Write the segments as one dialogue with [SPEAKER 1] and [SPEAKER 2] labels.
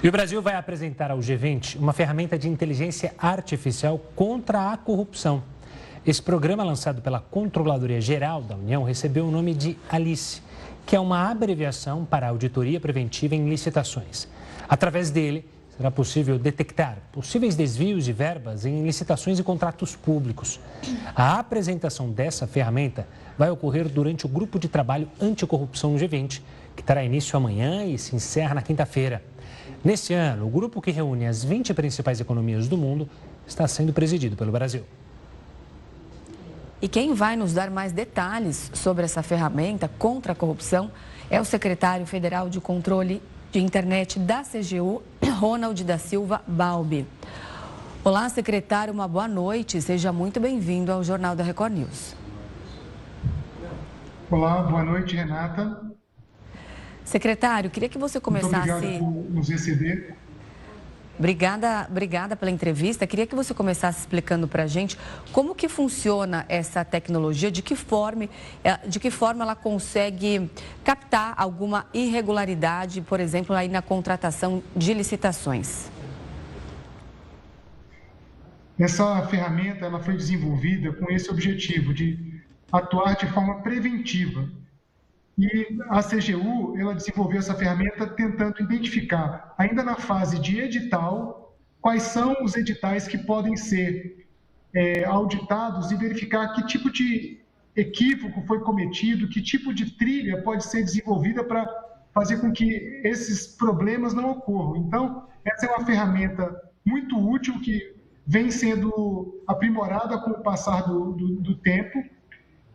[SPEAKER 1] E o Brasil vai apresentar ao G20 uma ferramenta de inteligência artificial contra a corrupção. Esse programa, lançado pela Controladoria Geral da União, recebeu o nome de ALICE, que é uma abreviação para Auditoria Preventiva em Licitações. Através dele, será possível detectar possíveis desvios de verbas em licitações e contratos públicos. A apresentação dessa ferramenta vai ocorrer durante o Grupo de Trabalho Anticorrupção no G20, que terá início amanhã e se encerra na quinta-feira. Neste ano, o grupo que reúne as 20 principais economias do mundo está sendo presidido pelo Brasil.
[SPEAKER 2] E quem vai nos dar mais detalhes sobre essa ferramenta contra a corrupção é o secretário federal de Controle de Internet da CGU, Ronald da Silva Balbi. Olá, secretário, uma boa noite. Seja muito bem-vindo ao Jornal da Record News.
[SPEAKER 3] Olá, boa noite, Renata.
[SPEAKER 2] Secretário, queria que você começasse...
[SPEAKER 3] Muito obrigado por nos receber.
[SPEAKER 2] Obrigada pela entrevista. Queria que você começasse explicando para a gente como que funciona essa tecnologia, de que forma ela consegue captar alguma irregularidade, por exemplo, aí na contratação de licitações.
[SPEAKER 3] Essa ferramenta ela foi desenvolvida com esse objetivo de atuar de forma preventiva. E a CGU, ela desenvolveu essa ferramenta tentando identificar, ainda na fase de edital, quais são os editais que podem ser auditados e verificar que tipo de equívoco foi cometido, que tipo de trilha pode ser desenvolvida para fazer com que esses problemas não ocorram. Então, essa é uma ferramenta muito útil que vem sendo aprimorada com o passar do tempo.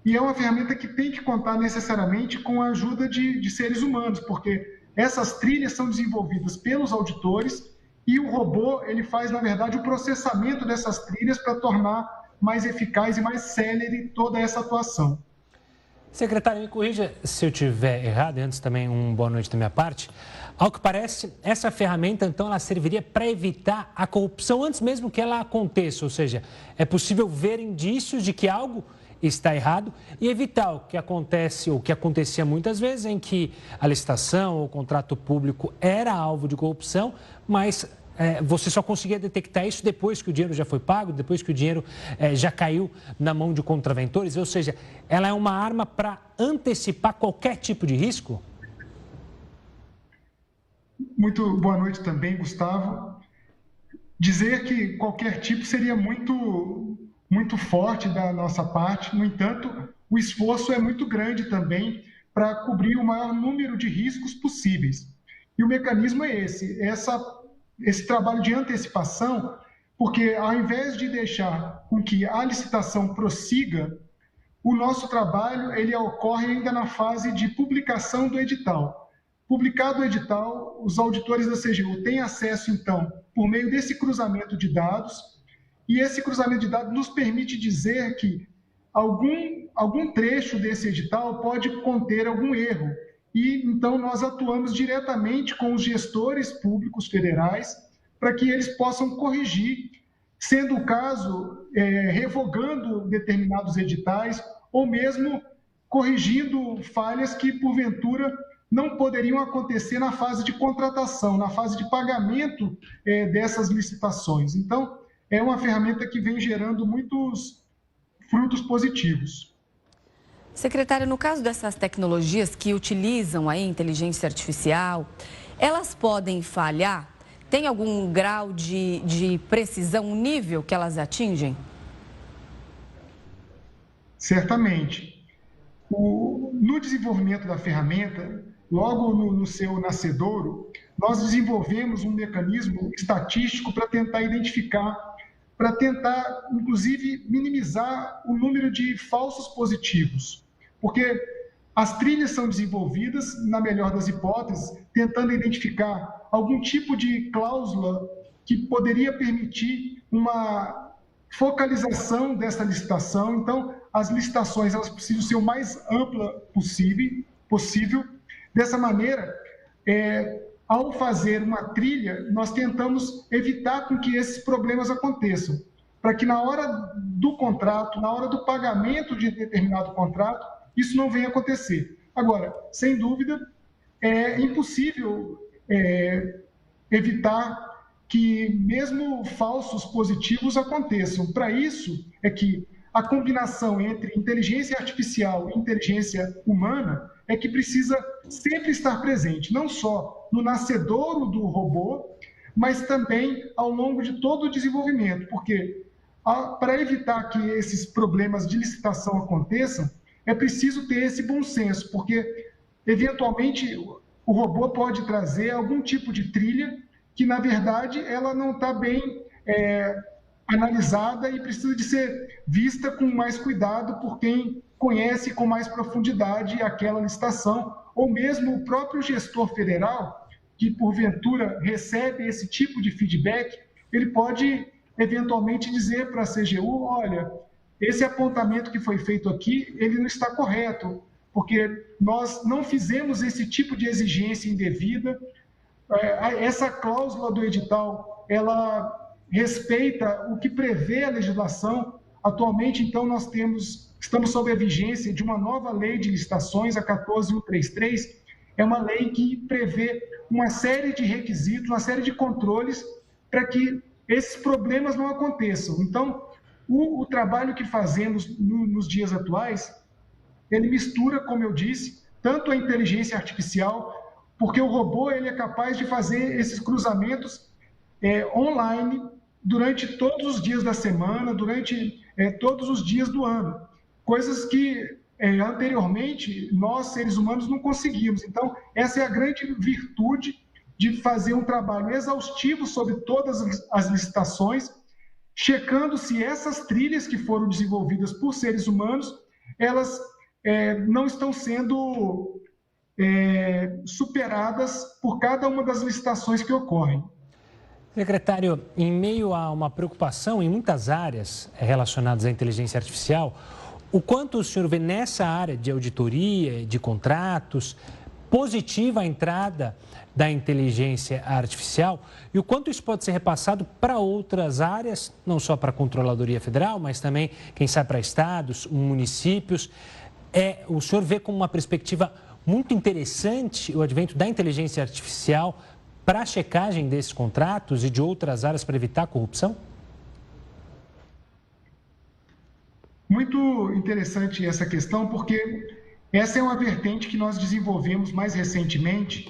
[SPEAKER 3] E é uma ferramenta que tem que contar necessariamente com a ajuda de seres humanos, porque essas trilhas são desenvolvidas pelos auditores e o robô ele faz, na verdade, o processamento dessas trilhas para tornar mais eficaz e mais célere toda essa atuação.
[SPEAKER 1] Secretário, me corrija se eu estiver errado, e antes também uma boa noite da minha parte. Ao que parece, essa ferramenta, então, ela serviria para evitar a corrupção antes mesmo que ela aconteça, ou seja, é possível ver indícios de que algo está errado e evitar o que acontece ou que acontecia muitas vezes em que a licitação ou o contrato público era alvo de corrupção, mas você só conseguia detectar isso depois que o dinheiro já foi pago, depois que o dinheiro já caiu na mão de contraventores, ou seja, ela é uma arma para antecipar qualquer tipo de risco?
[SPEAKER 3] Muito boa noite também, Gustavo. Dizer que qualquer tipo seria muito forte da nossa parte, no entanto, o esforço é muito grande também para cobrir o maior número de riscos possíveis. E o mecanismo é esse trabalho de antecipação, porque ao invés de deixar com que a licitação prossiga, o nosso trabalho ele ocorre ainda na fase de publicação do edital. Publicado o edital, os auditores da CGU têm acesso, então, por meio desse cruzamento de dados. E esse cruzamento de dados nos permite dizer que algum trecho desse edital pode conter algum erro. E, então, nós atuamos diretamente com os gestores públicos federais para que eles possam corrigir, sendo o caso, revogando determinados editais ou mesmo corrigindo falhas que, porventura, não poderiam acontecer na fase de contratação, na fase de pagamento dessas licitações. Então, é uma ferramenta que vem gerando muitos frutos positivos.
[SPEAKER 2] Secretário, no caso dessas tecnologias que utilizam a inteligência artificial, elas podem falhar? Tem algum grau de precisão, um nível que elas atingem?
[SPEAKER 3] Certamente. No desenvolvimento da ferramenta, logo no seu nascedouro, nós desenvolvemos um mecanismo estatístico para tentar identificar, para tentar, inclusive, minimizar o número de falsos positivos. Porque as trilhas são desenvolvidas, na melhor das hipóteses, tentando identificar algum tipo de cláusula que poderia permitir uma focalização dessa licitação. Então, as licitações elas precisam ser o mais ampla possível. Dessa maneira, ao fazer uma trilha, nós tentamos evitar com que esses problemas aconteçam, para que na hora do contrato, na hora do pagamento de determinado contrato, isso não venha acontecer. Agora, sem dúvida, é impossível evitar que mesmo falsos positivos aconteçam. Para isso é que a combinação entre inteligência artificial e inteligência humana é que precisa sempre estar presente, não só no nascedouro do robô, mas também ao longo de todo o desenvolvimento, porque para evitar que esses problemas de licitação aconteçam, é preciso ter esse bom senso, porque eventualmente o robô pode trazer algum tipo de trilha que, na verdade, ela não está bem analisada e precisa de ser vista com mais cuidado por quem conhece com mais profundidade aquela licitação, ou mesmo o próprio gestor federal, que porventura recebe esse tipo de feedback, ele pode eventualmente dizer para a CGU, olha, esse apontamento que foi feito aqui, ele não está correto, porque nós não fizemos esse tipo de exigência indevida. Essa cláusula do edital, ela respeita o que prevê a legislação. Atualmente, então, estamos sob a vigência de uma nova lei de licitações, a 14133, é uma lei que prevê uma série de requisitos, uma série de controles para que esses problemas não aconteçam. Então, o trabalho que fazemos nos dias atuais, ele mistura, como eu disse, tanto a inteligência artificial, porque o robô ele é capaz de fazer esses cruzamentos online durante todos os dias da semana, durante todos os dias do ano. Coisas que anteriormente nós, seres humanos, não conseguimos. Então, essa é a grande virtude de fazer um trabalho exaustivo sobre todas as licitações, checando se essas trilhas que foram desenvolvidas por seres humanos, elas não estão sendo superadas por cada uma das licitações que ocorrem.
[SPEAKER 1] Secretário, em meio a uma preocupação em muitas áreas relacionadas à inteligência artificial, o quanto o senhor vê nessa área de auditoria, de contratos, positiva a entrada da inteligência artificial e o quanto isso pode ser repassado para outras áreas, não só para a Controladoria Federal, mas também, quem sabe, para estados, municípios. O senhor vê como uma perspectiva muito interessante o advento da inteligência artificial para a checagem desses contratos e de outras áreas para evitar a corrupção?
[SPEAKER 3] Muito interessante essa questão, porque essa é uma vertente que nós desenvolvemos mais recentemente,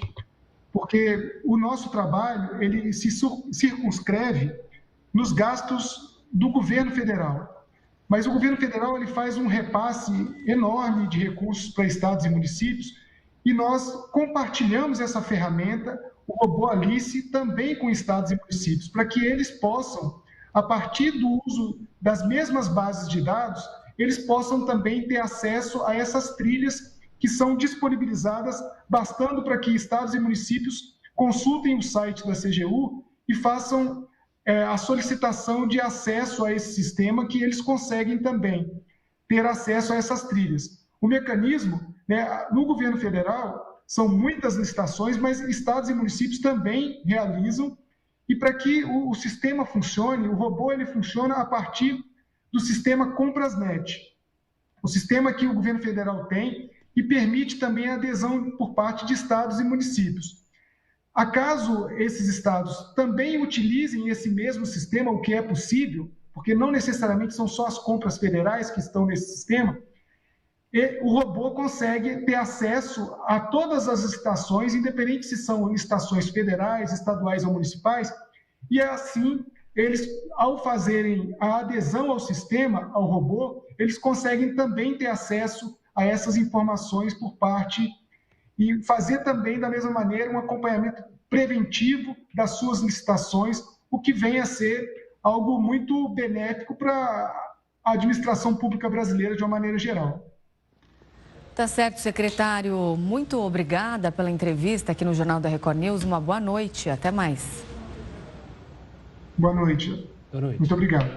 [SPEAKER 3] porque o nosso trabalho ele se circunscreve nos gastos do governo federal. Mas o governo federal ele faz um repasse enorme de recursos para estados e municípios e nós compartilhamos essa ferramenta, o robô Alice, também com estados e municípios, para que eles possam, a partir do uso das mesmas bases de dados, eles possam também ter acesso a essas trilhas que são disponibilizadas, bastando para que estados e municípios consultem o site da CGU e façam a solicitação de acesso a esse sistema, que eles conseguem também ter acesso a essas trilhas. O mecanismo, no governo federal, são muitas licitações, mas estados e municípios também realizam, e para que o sistema funcione, o robô ele funciona a partir do sistema Comprasnet, o sistema que o governo federal tem e permite também a adesão por parte de estados e municípios. Acaso esses estados também utilizem esse mesmo sistema, o que é possível, porque não necessariamente são só as compras federais que estão nesse sistema, o robô consegue ter acesso a todas as licitações, independente se são licitações federais, estaduais ou municipais, e assim, eles, ao fazerem a adesão ao sistema, ao robô, eles conseguem também ter acesso a essas informações por parte e fazer também, da mesma maneira, um acompanhamento preventivo das suas licitações, o que vem a ser algo muito benéfico para a administração pública brasileira de uma maneira geral.
[SPEAKER 2] Tá certo, secretário. Muito obrigada pela entrevista aqui no Jornal da Record News. Uma boa noite. Até mais.
[SPEAKER 3] Boa noite.
[SPEAKER 1] Boa noite.
[SPEAKER 3] Muito obrigado.